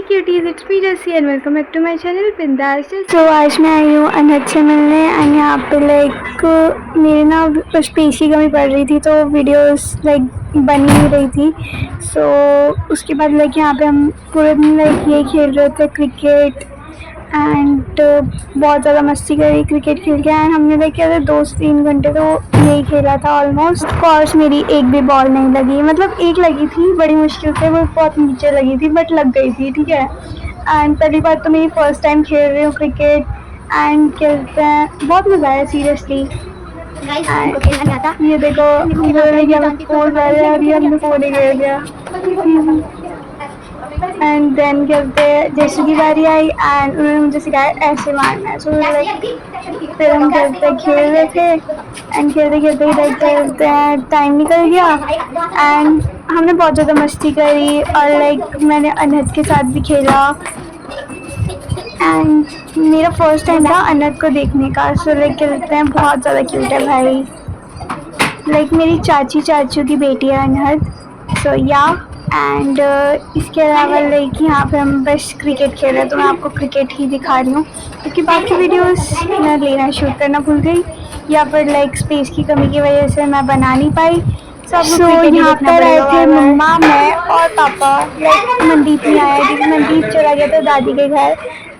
Cuties, it's me Jaisi and welcome back to my channel Bindaas. तो आज मैं आई हूँ अनहद से मिलने एंड यहाँ पे लाइक मेरे ना कुछ स्पेस की कमी पड़ रही थी तो वीडियोस लाइक बन ही नहीं रही थी। उसके बाद लाइक यहाँ पे हम पूरे दिन लाइक ये खेल रहे थे क्रिकेट एंड बहुत ज़्यादा मस्ती करी क्रिकेट खेल के। एंड हमने लाइक क्या था 2 से 3 घंटे तो यही खेला था ऑलमोस्ट। कोर्स मेरी एक भी बॉल नहीं लगी, मतलब एक लगी थी बड़ी मुश्किल से, वो बहुत नीचे लगी थी बट लग गई थी, ठीक है। एंड पहली बार तो मेरी फर्स्ट टाइम खेल रही हूँ क्रिकेट एंड खेलते हैं, बहुत मज़ा आया सीरियसली। ये देखो फोन आ रहा है, अभी हमने फोन ही गिर गया। एंड देन खेलते जैसे की बारी आई एंड उन्होंने मुझे सिखाया ऐसे मारना है। सो लाइक फिर हम खेल रहे थे एंड खेलते खेलते टाइम निकल गया एंड हमने बहुत ज़्यादा मस्ती करी और लाइक मैंने अनहद के साथ भी खेला एंड मेरा फर्स्ट टाइम था अनहद को देखने का। सो लाइक खेलते हैं, बहुत ज़्यादा क्यूट है भाई। लाइक मेरी चाचू की बेटी है अनहद। सो या एंड इसके अलावा लाइक यहाँ पे हम बस क्रिकेट खेल रहे हैं तो मैं आपको क्रिकेट ही दिखा रही हूँ क्योंकि बाकी वीडियोस मैं लेना शूट करना भूल गई या फिर लाइक स्पेस की कमी की वजह से मैं बना नहीं पाई। सो यहाँ पर आए थे मम्मा, मैं और पापा। लाइक मनदीप नहीं आया क्योंकि मनदीप चला गया था दादी के घर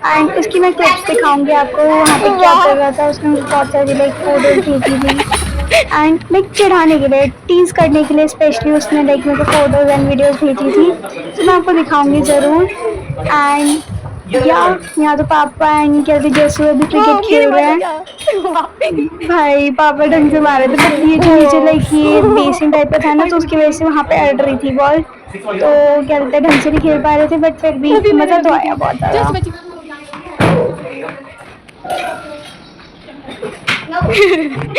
एंड उसकी मैं क्लिप्स दिखाऊंगी आपको वहाँ पे क्या कर रहा था। उसने मुझे बहुत सारी लाइक फोटोज भेजी थी एंड लाइक चिढ़ाने के लिए, टीज करने के लिए स्पेशली उसने लाइक मेरे को फोटोज एंड वीडियोस भेजी थी तो मैं आपको दिखाऊंगी ज़रूर। एंड यहाँ तो पापा एंड क्या भी जैसे अभी क्रिकेट खेल रहे हैं। भाई पापा ढंग से मारे थे बट ये जो नीचे लाइक ये बेसिन टाइप का था ना तो उसकी वजह से वहाँ पे अड़ रही थी बॉल, तो क्या बोलते हैं ढंग से नहीं खेल पा रहे थे बट फिर भी मज़ा तो आया बहुत ज़्यादा।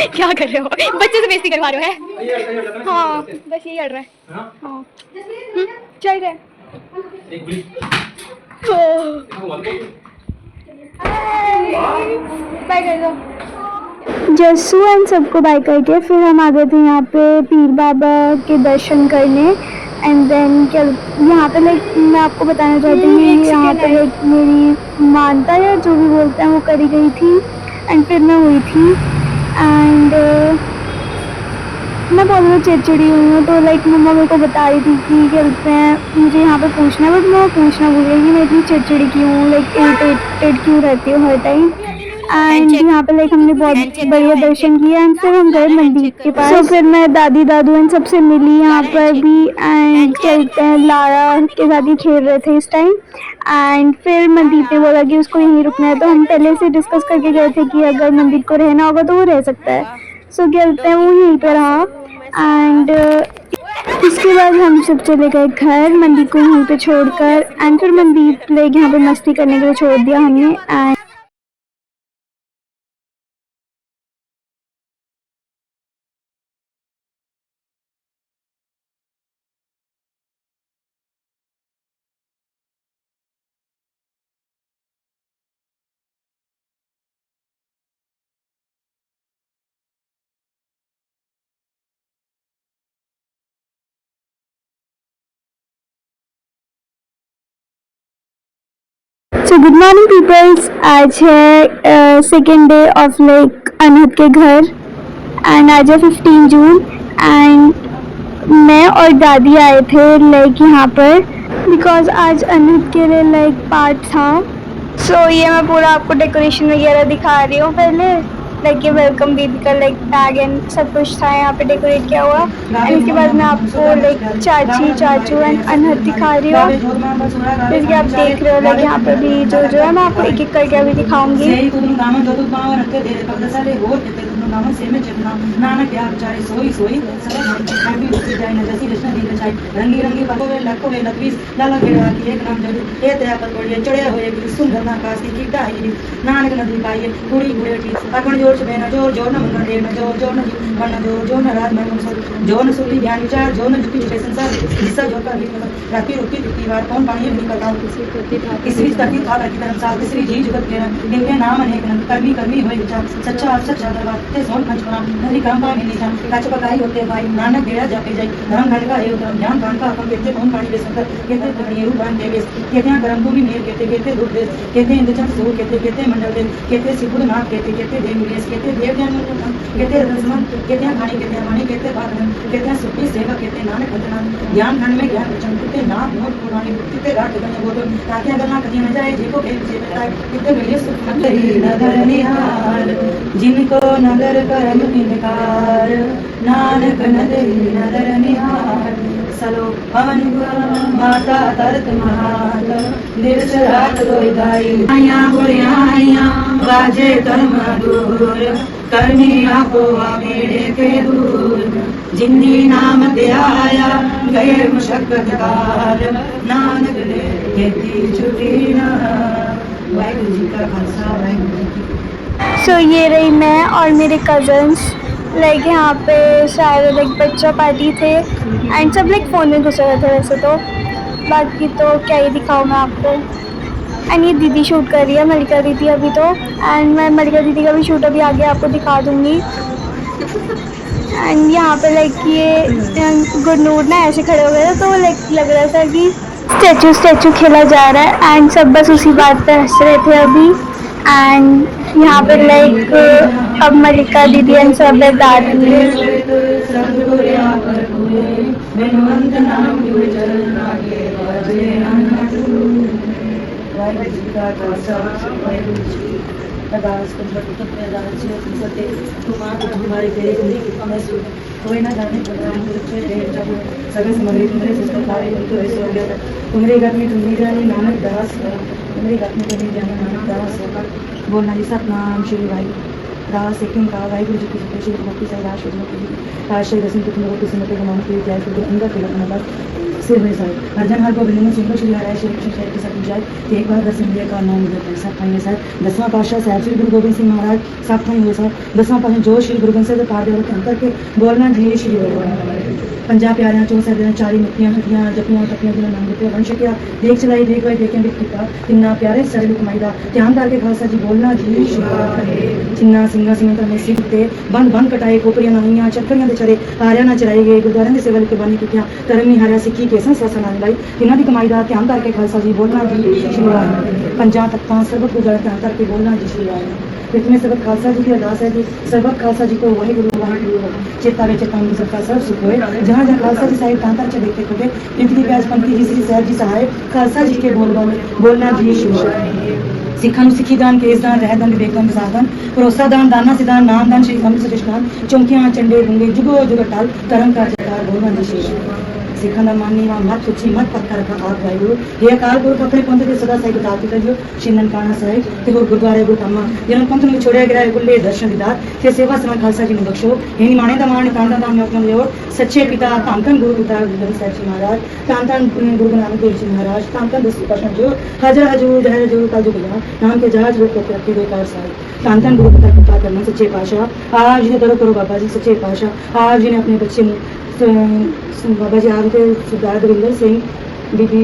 क्या कर रहे हो? बच्चे से बेइज्जती करवा रहे हो है? हाँ बस यही कर रहा है। हाँ चल रहा है। बाय कर दो जस्सू एंड सबको बाय करके फिर हम आ गए थे यहाँ पे पीर बाबा के दर्शन करने एंड देन क्या यहाँ पे लाइक मैं आपको बताना चाहती हूँ यहाँ पे लाइक मेरी मानता या जो भी बोलते हैं वो करी गई थी एंड फिर मैं हुई थी एंड मैं बहुत ज़्यादा चिड़चिड़ी हुई हूँ तो लाइक मम्मा मेरे को बता रही थी कि खेलते हैं मुझे यहाँ पे पूछना है बट मैं पूछना भूल गई कि मैं इतनी चिड़चिड़ी क्यों हूँ, लाइक इरिटेटेड क्यों रहती हूँ हर टाइम। एंड यहाँ पे लाइक हमने बहुत बढ़िया दर्शन किया एंड फिर हम गए मंदिर के पास। तो फिर मैं दादी दादू एंड सबसे मिली यहाँ पर भी एंड खेलते हैं लारा के साथ ही खेल रहे थे इस टाइम एंड फिर मनदीप ने बोला कि उसको यहीं रुकना है तो हम पहले से डिस्कस करके गए थे कि अगर मनदीप को रहना होगा तो वो रह सकता है। सो खेलते हैं वो यहीं पर रहा एंड इसके बाद हम सब चले गए घर मनदीप को यहीं पे छोड़कर एंड फिर मनदीप लाइक यहाँ पे मस्ती करने के लिए छोड़ दिया हमने and so good morning peoples. आज है second day of like Anhad के घर एंड आज है 15 जून एंड मैं और दादी आए थे लाइक यहाँ पर बिकॉज आज अनहद के लिए लाइक पार्ट था। सो ये मैं पूरा आपको डेकोरेशन वगैरह दिखा रही हूँ। पहले लाइक ये वेलकम दीदी का लाइक बैग एंड सब कुछ था यहाँ पे डेकोरेट किया हुआ एंड इसके बाद मैं आपको लाइक चाची चाचू एंड अनहद दिखा रही हूँ। जैसे कि आप देख रहे हो लाइक यहाँ पे भी जो है मैं आपको एक एक करके अभी दिखाऊंगी। जोर से बहना जोर जोर न मंगल देना जोर जोर न बनना जोर जोर न रात मन जोर न सुली ध्यान विचार जोर न जुटी जुटे संसार हिस्सा जो का राती रोटी दुखी बार कौन पानी नहीं करता किसी करती था की तरफ साथ तीसरी जी जुगत के इनके नाम अनेक करमी करमी होए विचार सच्चा और सच्चा दरबार होते सोन पंचपरा नदी काम का मिनी जान काच पकाई होते भाई नानक बेड़ा जापे जाई धर्म घंट का है उधर ध्यान कान का अपन कहते कौन पानी बेसंकर कहते तड़ियरू बांध देवेश कहते हैं करम भूमि मेर कहते दूर देश कहते इंद्रचंद सो कहते मंडल देव कहते सिपुर नाथ कहते देव विलेश कहते देव ज्ञान कहते रतन कहते हैं घाणी कहते वाणी कहते बाधन कहते हैं सुखी सेवा कहते नानक वंदना ज्ञान घन में ज्ञान वचन कहते नाथ नोट पुरानी कहते रात गने बोलो ताकि अगर ना कहीं न जाए जिनको भेद से बताए कहते मिले सुख मंदरी नगर निहार जिनको नगर करम इनकार नानक नदरी नगर निहार सलो पवन माता तरत महात दिवस रात रोई गाई आया बुढ़िया बाजे कर मधुर करनी आपो आमेड़े के दूर जिंदी नाम ते आया गए मुशक्कत काल नानक ने कहती छुट्टी ना वाहिगुरु जी का खालसा वाहिगुरु जी की सो ये रही मैं और मेरे कज़न्स लाइक यहाँ पे शायद लाइक बच्चा पार्टी थे एंड सब लाइक फ़ोन में घुसे हुए थे वैसे तो बाकी तो क्या ही दिखाऊँ मैं आपको एंड ये दीदी शूट कर रही है मलिका दीदी अभी तो एंड मैं मलिका दीदी का भी शूट अभी आगे आपको दिखा दूँगी एंड यहाँ पे लाइक ये गुरनूर ना ऐसे खड़े हो गए थे तो लाइक लग रहा था कि स्टैचू खेला जा रहा है एंड सब बस उसी बात पे हंस रहे थे अभी एंड यहाँ पे लाइक अब मलिका दीदी एंड सब दादी तुम्हारे तेरे कोई ना जाने सगन समग्री तुम्हारे सिस्टर कार्य तो ऐसे हो गया तुम्हारे घर में तुम नहीं जाने नानक दास तुम्हारे घर में तुम नहीं जाने नानक दास होकर बोलना जी सब नाम श्री भाई दास एक का वाहिगुरु जी की जय श्री भक्ति से राश आश्रय दर्शन के तुम्हारे किसी मत मान के जय के अंदर के लगना बस सिर में जाए अर्जन हर को बिल्डिंग सुंदर श्री हराय श्री कृष्ण शहर के साथ जाए एक बार दर्शन दिया का नाम देते हैं सब खाएंगे सर 10वां पातशाह साहब श्री गुरु गोबिंद सिंह महाराज सब खाएंगे सर 10वां पातशाह जो श्री गुरु ग्रंथ साहिब पाठ देव के अंतर के बोलना जी श्री भगवान 50 प्यारियां 64 दिन 40 मुक्तियां हटियां जपियां तपियां जिन्हें नाम देते वंश किया देख चलाई देख भाई देखें देख किया तिन्ना प्यारे सरल कमाईदा ध्यान डाल के खालसा जी बोलना जी चिन्ना सिंगा सिंह में सिखते बंद बंद कटाए कोपरियां नाइयां चक्करियां दे चरे हारिया ना चराई गए गुरुद्वारे की सेवा के बानी कीतियां धर्म नहीं हारिया सिक्खी के संसा नाम लाई इन्हां दी कमाई दा ध्यान करके खालसा जी बोलना जी श्री वाहिगुरू पंजां तत्तां सर्बत को गलत ध्यान करके बोलना जी श्री वाहिगुरू इतने सबक खालसा जी की अरदास है जी सर्वत खालसा जी को वाहिगुरू वाहिगुरू चेता वे चेता में सबका सब सुख होए जहाँ जहाँ खालसा जी साहिब तांतर च देखे खोगे इतनी प्याज पंक्ति जी श्री साहब जी सहाय खालसा जी के बोलना जी श्री सिखन सिखी दान केस दान रह दान विवेक दान साधन भरोसा दान दाना सिदान नाम दान श्री अमृत सतेश दान चौंकियां चंडे गुंगे जुगो जुग टाल कर्म का जयकार बोलना जी श्री सिखा का माननी वा मत सुची मत पत्थर का आप वाहिगुरू हे अकाल पुरख अपने पंथ के सदा साहिब बता पिता जो श्री ननकाना साहिब ते गुरुद्वारे गुरधामा जिन्होंने पंथ में छोड़िया गया है गुल्ले दर्शन दिदार ते सेवा समान खालसा जी ने बख्शो हे माने दा मान कांदा दा में अपना और सच्चे पिता धन धन गुरु पिता गुरु साहिब जी महाराज धन धन गुरु नानक देव जी महाराज धन धन दस पातशाह जो हाजर हजूर जय हजूर का जो गया नाम के जहाज रोक के रखे बेकार साहिब धन धन गुरु पिता कृपा करना सच्चे पातशाह आज जी दरो करो बाबा जी सच्चे पातशाह आज जी ने अपने बच्चे बाबा जी आप सरदार दविंदर सिंह बीबी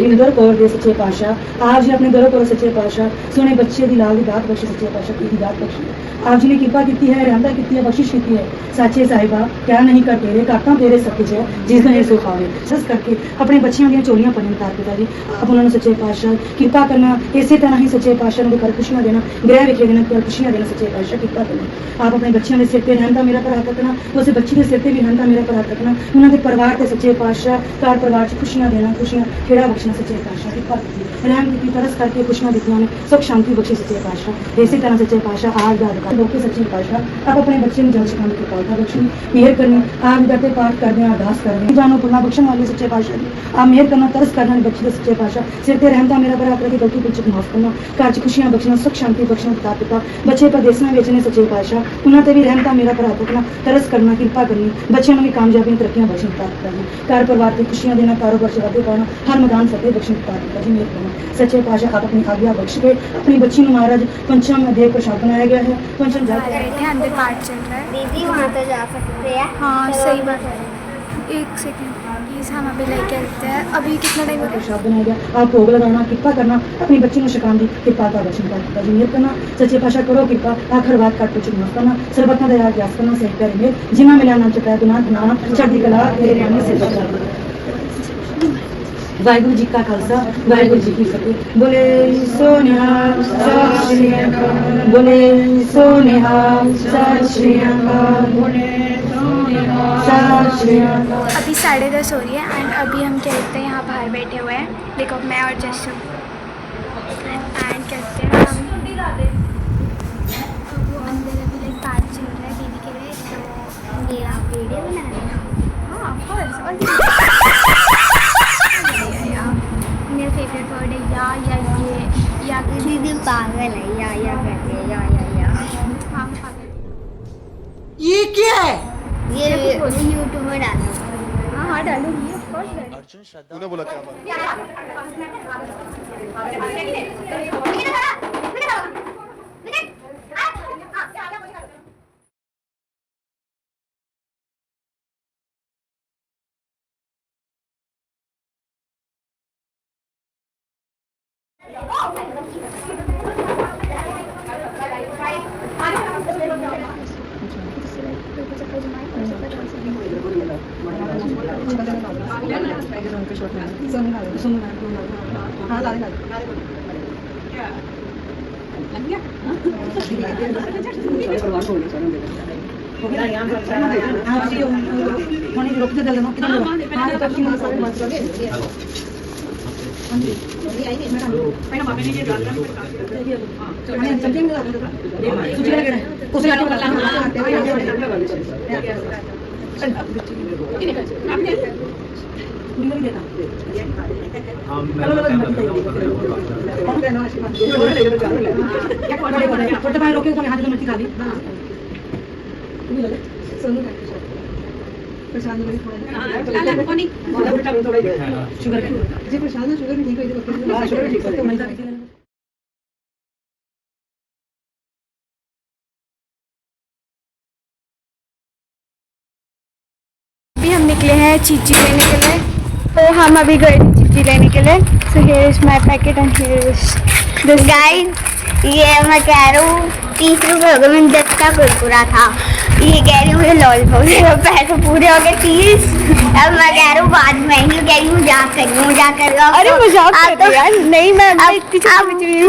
इंदर कौर दे सच्चे पातशाह आप जी अपने दरों करो सच्चे पातशाह सोने बच्चे दी लाल दी दात बख्शे सच्चे पातशाह की दात बख्शे आप जी ने कृपा की है रहमत की है बख्शिश की है सच्चे साहिबा क्या नहीं कर तेरे काका तेरे सब कुछ है जिस दिन सो खावे सस करके अपने बच्चियों दी चोलियां पन्ने तार पिता जी आप उन्होंने सच्चे पातशाह कृपा करना इसी तरह ही सच्चे पातशाह ने कर खुशियां देना ग्रह विखे देना कर खुशियां देना सच्चे पातशाह कृपा करना आप अपने बच्चियों के सिर पे रहमता मेरा पर हाथ रखना उस बच्ची के सिर पे भी रहमता मेरा पर हाथ रखना उन्होंने परिवार के सच्चे पातशाह घर परिवार च खुशियां देना खुशियां खेड़ा बख्शना सच्चे पातशाह कृपा रहम की तरस करके खुशियां दित्तियां ने सुख शांति बख्शी सच्चे पातशाह इसी तरह सच्चे पातशाह आज दा अधिकार लोके सच्चे पातशाह आप अपने बच्चे में जल छकाने की पालता बख्शनी मेहर करनी आप करते पाठ कर दें अरदास कर दें जानो पुरना बख्शण वाले सच्चे पातशाह आप मेहर करना तरस करना बच्चे सच्चे पातशाह सिर पे रहमता मेरा पर हाथ रखे गलती पिछे माफ करना घर च खुशियां बख्शना सुख शांति बख्शना पिता पिता बच्चे परदेसां बेचने सच्चे पातशाह उन्हां ते भी रहमता मेरा पर हाथ रखना तरस करना कृपा करनी बच्चों में भी कामयाबी तरक्कियां बख्शना प्राप्त करना घर परिवार की खुशियां देना कारोबार च वाधे पाना हर मैदान फतेह बख्शना पिता पिता जी मेहर करना सच्चे पातशाह आप अपनी आज्ञा बख्श के अपनी बच्ची को महाराज पंचम में देव प्रसाद बनाया गया है पंचम जाकर अंदर पाठ चल रहा है दीदी वहाँ तो जा सकते हैं हाँ सही बात है एक सेकंड गाइस हम अभी लेके चलते हैं। अभी कितना टाइम हो गया? प्रसाद बनाया गया। आप भोग लगाना, कृपा करना, अपनी बच्ची को शिकान दी कृपा का दर्शन करना, जुनियत करना, सच्चे पाशा करो कृपा, आखिर बात काट कुछ माफ करना, सर्वतना दया ज्ञास करना, सही प्यारे में जिमा मिला नाम चटाया गुनाह गुनाह चढ़ती कला तेरे नाम से बचा। वाहिगुरु जी का खालसा, वाहिगुरु जी की फतेह। बोले सोनिहाल सत श्री अकाल, बोले सोनिहाल सत श्री अकाल, बोले सोनिहाल सत श्री अकाल। अभी 10:30 हो रही है एंड अभी हम कहते हैं यहाँ बाहर बैठे हुए हैं। देखो मैं और जस्सू एंड कहते हैं हम वो अंदर अभी लाइक बात चल रहा है दीदी के लिए, तो मेरा वीडियो बना रहे हैं। हाँ ऑफ कोर्स। मेरा फेवरेट वर्ड है या कि दीदी पागल है या कहते हैं या। हाँ पागल। ये क्या है? ये यूट्यूब में डालूंगा। हाँ डालूंगी ऑफ कोर्स। अर्जुन श्रद्धा तूने बोला क्या आप जी होने रोक दे देना कितना हां तो अच्छी मत सारे मत कर हां जी पहले मापे नहीं डाल रहा हां चलेंगे सूची लगा उसे आटे वाला छोटे भाई रोके तो हाथ में मिट्टी खा ली प्रसाद में शुगर जी प्रसाद शुगर भी ठीक है शुगर ठीक है तो मैदा अभी हम निकले हैं चीची लेने के लिए, तो हम अभी गए थे चीची लेने के लिए। So here is my packet and here is this guys. ये मैं कह रहा हूँ 30 रुपये हो गए, मैंने 10 का कुरकुरा था। ये कह रही हूँ लॉलीपॉप, पैसे पूरे हो गए 30। अब मैं कह रहा हूँ बाद में आएंगे, कह रही हूँ मजाक कर रही हूँ। अरे मजाक कर रही यार, नहीं मैं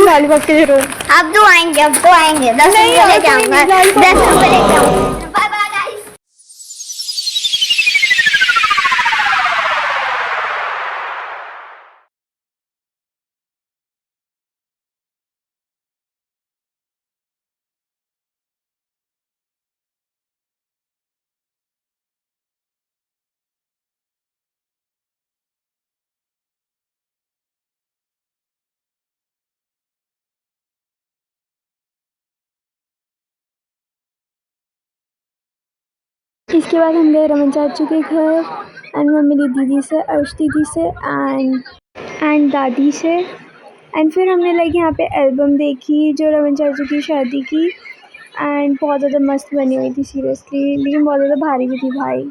लॉलीपॉप के जरूर। अब तो आएंगे 10 रुपये ले जाऊँगा, 10 रुपये ले जाऊँगा। इसके बाद हम गए रमन चाचू के घर एंड मैं मिली दीदी से, अर्श दीदी से एंड दादी से। एंड फिर हमने लाइक यहाँ पे एल्बम देखी जो रमन चाचू की शादी की एंड बहुत ज़्यादा मस्त बनी हुई थी सीरियसली, लेकिन बहुत ज़्यादा भारी भी थी भाई।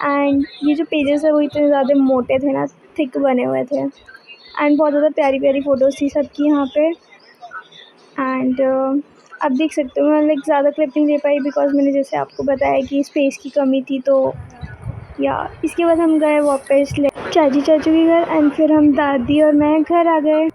एंड ये जो पेजेस है वो इतने ज़्यादा मोटे थे ना, थिक बने हुए थे एंड बहुत ज़्यादा प्यारी प्यारी फ़ोटोज़ थी सबकी यहाँ पे। एंड आप देख सकते हो मैं लाइक ज़्यादा क्लिप नहीं ले पाई बिकॉज मैंने जैसे आपको बताया कि स्पेस की कमी थी। तो या इसके बाद हम गए वापस चाची चाचू के घर एंड फिर हम दादी और मैं घर आ गए।